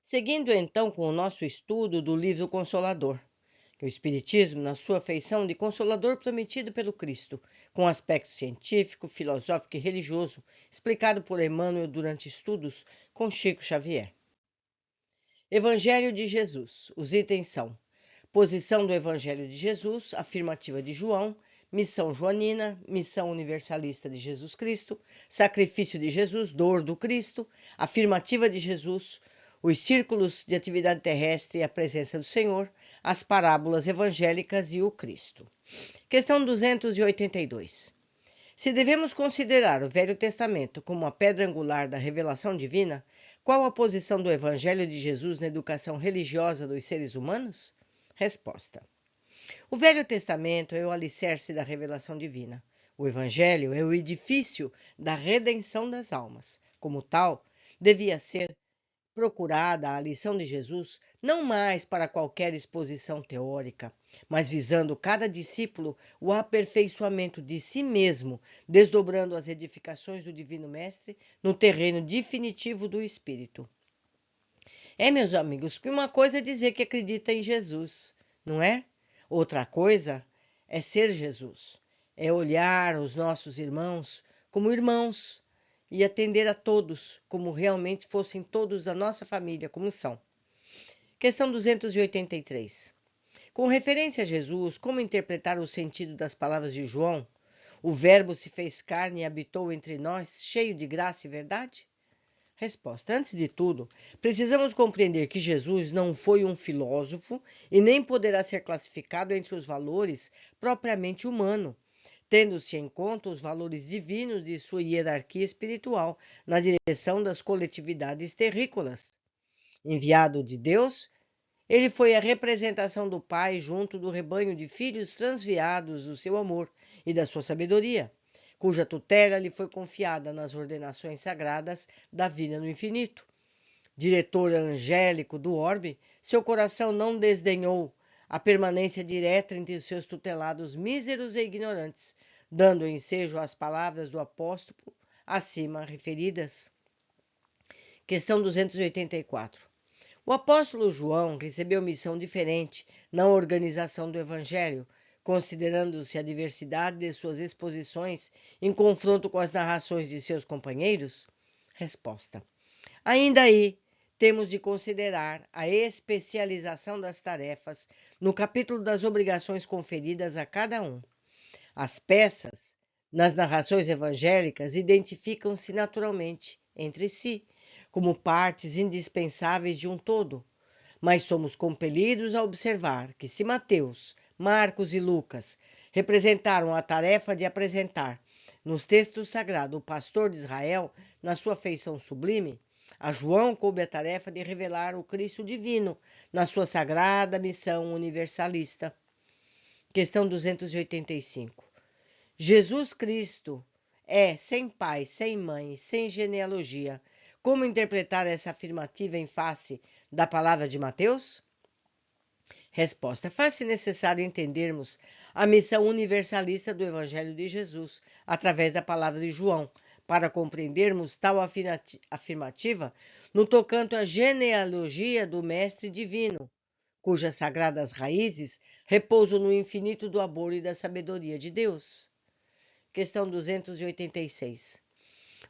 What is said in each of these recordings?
Seguindo então com o nosso estudo do livro Consolador, que é o Espiritismo na sua feição de Consolador prometido pelo Cristo, com aspecto científico, filosófico e religioso, explicado por Emmanuel durante estudos com Chico Xavier. Evangelho de Jesus. Os itens são: posição do Evangelho de Jesus, afirmativa de João, missão joanina, missão universalista de Jesus Cristo, sacrifício de Jesus, dor do Cristo, afirmativa de Jesus, os círculos de atividade terrestre e a presença do Senhor, as parábolas evangélicas e o Cristo. Questão 282. Se devemos considerar o Velho Testamento como a pedra angular da revelação divina, qual a posição do Evangelho de Jesus na educação religiosa dos seres humanos? Resposta. O Velho Testamento é o alicerce da revelação divina. O Evangelho é o edifício da redenção das almas. Como tal, devia ser procurada a lição de Jesus não mais para qualquer exposição teórica, mas visando cada discípulo o aperfeiçoamento de si mesmo, desdobrando as edificações do Divino Mestre no terreno definitivo do Espírito. Meus amigos, que uma coisa é dizer que acredita em Jesus, não é? Outra coisa é ser Jesus, é olhar os nossos irmãos como irmãos e atender a todos como realmente fossem todos da nossa família, como são. Questão 283. Com referência a Jesus, como interpretar o sentido das palavras de João? O Verbo se fez carne e habitou entre nós, cheio de graça e verdade? Resposta. Antes de tudo, precisamos compreender que Jesus não foi um filósofo e nem poderá ser classificado entre os valores propriamente humanos, tendo-se em conta os valores divinos de sua hierarquia espiritual na direção das coletividades terrícolas. Enviado de Deus, ele foi a representação do Pai junto do rebanho de filhos transviados do seu amor e da sua sabedoria, cuja tutela lhe foi confiada nas ordenações sagradas da vida no infinito. Diretor angélico do orbe, seu coração não desdenhou a permanência direta entre os seus tutelados míseros e ignorantes, dando ensejo às palavras do apóstolo acima referidas. Questão 284. O apóstolo João recebeu missão diferente na organização do Evangelho, considerando-se a diversidade de suas exposições em confronto com as narrações de seus companheiros? Resposta. Ainda aí, temos de considerar a especialização das tarefas no capítulo das obrigações conferidas a cada um. As peças, nas narrações evangélicas, identificam-se naturalmente entre si, como partes indispensáveis de um todo, mas somos compelidos a observar que se Mateus, Marcos e Lucas representaram a tarefa de apresentar nos textos sagrados o pastor de Israel na sua feição sublime, a João coube a tarefa de revelar o Cristo divino na sua sagrada missão universalista. Questão 285. Jesus Cristo é sem pai, sem mãe, sem genealogia. Como interpretar essa afirmativa em face da palavra de Mateus? Resposta. Faz-se necessário entendermos a missão universalista do Evangelho de Jesus, através da palavra de João, para compreendermos tal afirmativa no tocante à genealogia do Mestre Divino, cujas sagradas raízes repousam no infinito do amor e da sabedoria de Deus. Questão 286.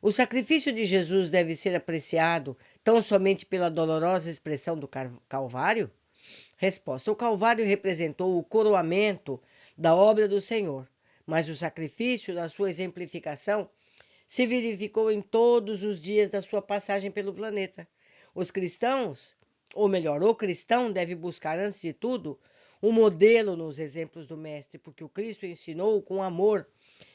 O sacrifício de Jesus deve ser apreciado tão somente pela dolorosa expressão do Calvário? Resposta. O Calvário representou o coroamento da obra do Senhor, mas o sacrifício, na sua exemplificação, se verificou em todos os dias da sua passagem pelo planeta. Os cristãos, ou melhor, o cristão deve buscar, antes de tudo, um modelo nos exemplos do Mestre, porque o Cristo ensinou com amor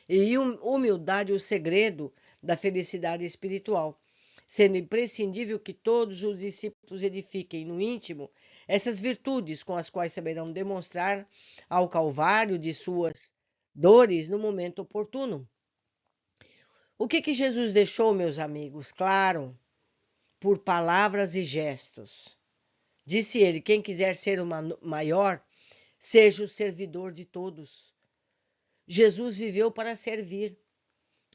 e humildade o segredo da felicidade espiritual, sendo imprescindível que todos os discípulos edifiquem no íntimo essas virtudes com as quais saberão demonstrar ao Calvário de suas dores no momento oportuno. O que Jesus deixou, meus amigos? Claro, por palavras e gestos. Disse ele: quem quiser ser o maior, seja o servidor de todos. Jesus viveu para servir.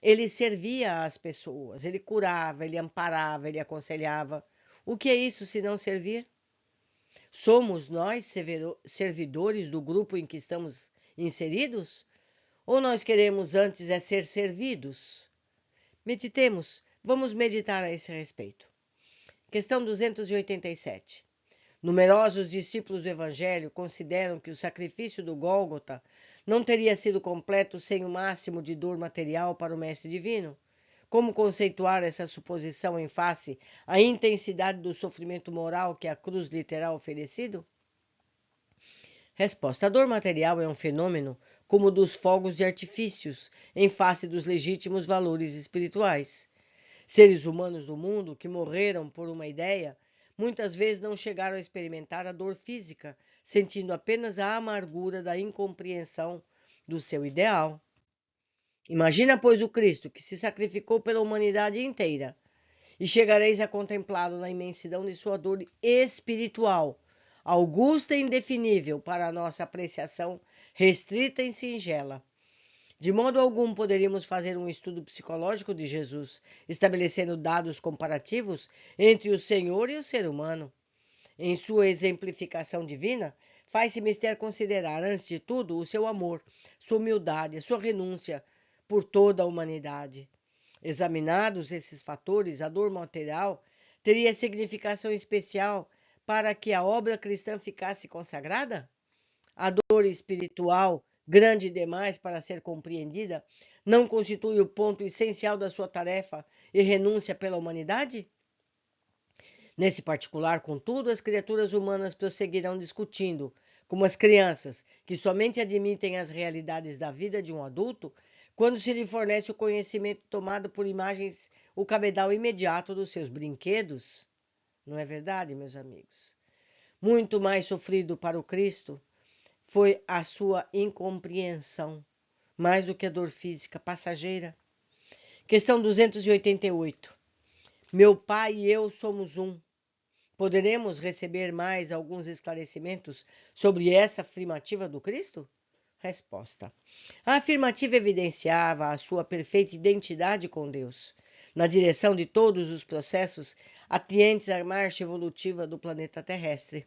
Ele servia às pessoas, ele curava, ele amparava, ele aconselhava. O que é isso se não servir? Somos nós servidores do grupo em que estamos inseridos? Ou nós queremos antes é ser servidos? Meditemos, vamos meditar a esse respeito. Questão 287. Numerosos discípulos do Evangelho consideram que o sacrifício do Gólgota não teria sido completo sem o máximo de dor material para o Mestre Divino. Como conceituar essa suposição em face à intensidade do sofrimento moral que a cruz lhe terá oferecido? Resposta: a dor material é um fenômeno como o dos fogos de artifícios em face dos legítimos valores espirituais. Seres humanos do mundo que morreram por uma ideia muitas vezes não chegaram a experimentar a dor física, sentindo apenas a amargura da incompreensão do seu ideal. Imagina, pois, o Cristo que se sacrificou pela humanidade inteira, e chegareis a contemplá-lo na imensidão de sua dor espiritual, augusta e indefinível para a nossa apreciação restrita e singela. De modo algum poderíamos fazer um estudo psicológico de Jesus, estabelecendo dados comparativos entre o Senhor e o ser humano. Em sua exemplificação divina, faz-se mister considerar, antes de tudo, o seu amor, sua humildade, sua renúncia por toda a humanidade. Examinados esses fatores, a dor material teria significação especial para que a obra cristã ficasse consagrada? A dor espiritual, grande demais para ser compreendida, não constitui o ponto essencial da sua tarefa e renúncia pela humanidade? Nesse particular, contudo, as criaturas humanas prosseguirão discutindo, como as crianças, que somente admitem as realidades da vida de um adulto, quando se lhe fornece o conhecimento tomado por imagens, o cabedal imediato dos seus brinquedos. Não é verdade, meus amigos? Muito mais sofrido para o Cristo foi a sua incompreensão, mais do que a dor física passageira. Questão 288. Meu Pai e eu somos um. Poderemos receber mais alguns esclarecimentos sobre essa afirmativa do Cristo? Resposta: a afirmativa evidenciava a sua perfeita identidade com Deus, na direção de todos os processos atientes à marcha evolutiva do planeta terrestre.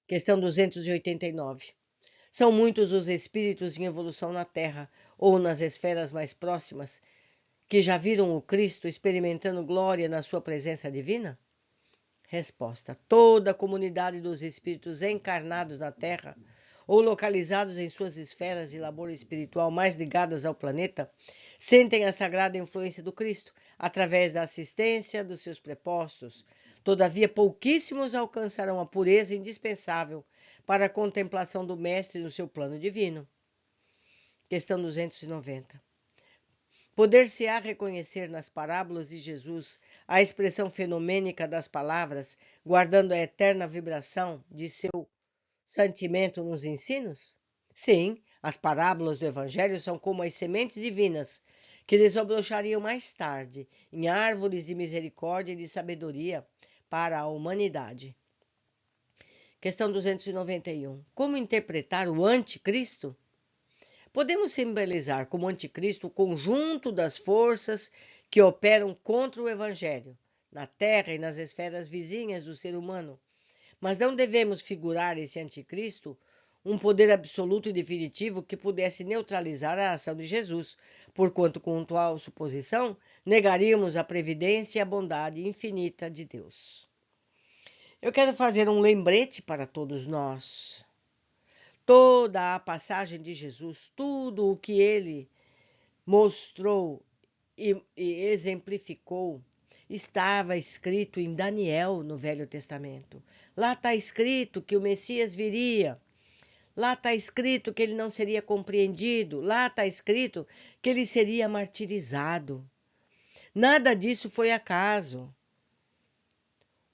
Questão 289. São muitos os espíritos em evolução na Terra ou nas esferas mais próximas que já viram o Cristo experimentando glória na sua presença divina? Resposta: toda a comunidade dos espíritos encarnados na Terra ou localizados em suas esferas de labor espiritual mais ligadas ao planeta, sentem a sagrada influência do Cristo através da assistência dos seus prepostos. Todavia, pouquíssimos alcançarão a pureza indispensável para a contemplação do Mestre no seu plano divino. Questão 290. Poder-se-á reconhecer nas parábolas de Jesus a expressão fenomênica das palavras, guardando a eterna vibração de seu sentimento nos ensinos? Sim, as parábolas do Evangelho são como as sementes divinas que desabrochariam mais tarde em árvores de misericórdia e de sabedoria para a humanidade. Questão 291. Como interpretar o anticristo? Podemos simbolizar como anticristo o conjunto das forças que operam contra o Evangelho, na Terra e nas esferas vizinhas do ser humano. Mas não devemos figurar esse anticristo um poder absoluto e definitivo que pudesse neutralizar a ação de Jesus, porquanto, com atual suposição, negaríamos a previdência e a bondade infinita de Deus. Eu quero fazer um lembrete para todos nós. Toda a passagem de Jesus, tudo o que ele mostrou e exemplificou, estava escrito em Daniel no Velho Testamento. Lá está escrito que o Messias viria. Lá está escrito que ele não seria compreendido. Lá está escrito que ele seria martirizado. Nada disso foi acaso.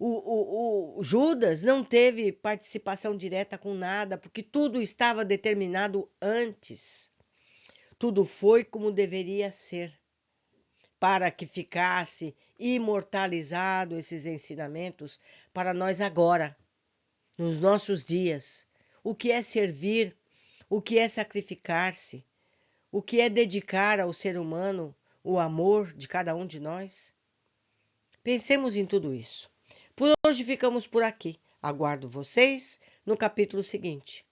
O Judas não teve participação direta com nada, porque tudo estava determinado antes. Tudo foi como deveria ser, para que ficasse imortalizado esses ensinamentos para nós agora, nos nossos dias. O que é servir, o que é sacrificar-se, o que é dedicar ao ser humano o amor de cada um de nós. Pensemos em tudo isso. Por hoje ficamos por aqui. Aguardo vocês no capítulo seguinte.